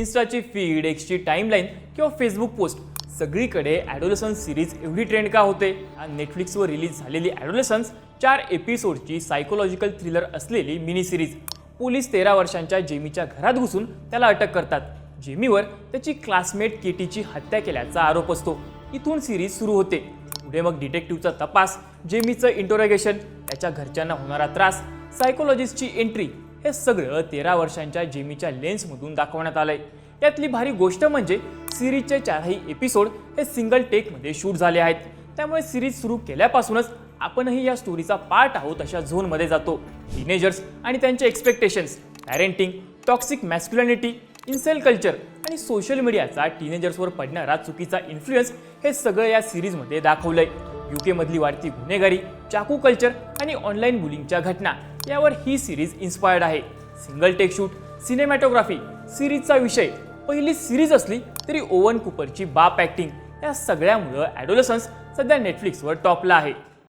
इन्स्टाची feed, एक्सची timeline किंवा Facebook post सगळीकडे ॲडोलसन्स series एवढी ट्रेंड का होते? नेटफ्लिक्सवर रिलीज झालेली ॲडोलसन्स 4 एपिसोडची सायकोलॉजिकल थ्रिलर असलेली मिनी सिरीज. पोलीस 13 वर्षांच्या जेमीच्या घरात घुसून त्याला अटक करतात. जेमीवर त्याची क्लासमेट केटीची हत्या केल्याचा आरोप असतो. इथून सिरीज सुरू होते. पुढे मग डिटेक्टिव्हचा तपास, जेमीचं इंटरोगेशन, त्याच्या घरच्यांना होणारा त्रास, सायकोलॉजिस्टची एंट्री, हे सगळं 13 वर्षांच्या जेमीच्या लेन्समधून दाखवण्यात आलंय. यातली भारी गोष्ट म्हणजे सिरीजचे 4ही एपिसोड हे सिंगल टेकमध्ये शूट झाले आहेत. त्यामुळे सिरीज सुरू केल्यापासूनच आपणही या स्टोरीचा पार्ट आहोत अशा झोनमध्ये जातो. टीनेजर्स आणि त्यांचे एक्सपेक्टेशन्स, पॅरेंटिंग, टॉक्सिक मॅस्क्युलिनिटी, इन्सेल कल्चर आणि सोशल मीडियाचा टीनेजर्सवर पडणारा चुकीचा इन्फ्लुएन्स हे सगळं या सिरीजमध्ये दाखवलंय. यूकेमधली वाढती गुन्हेगारी, चाकू कल्चर आणि ऑनलाईन बुलिंगच्या घटना यावर ही सिरीज इन्स्पायर्ड आहे. सिंगल टेक शूट, सिनेमॅटोग्राफी, सिरीजचा विषय, पहिली सिरीज असली तरी ओवन कुपरची बाप ॲक्टिंग, या सगळ्यामुळं ॲडोलसन्स सध्या नेटफ्लिक्सवर टॉपला आहे.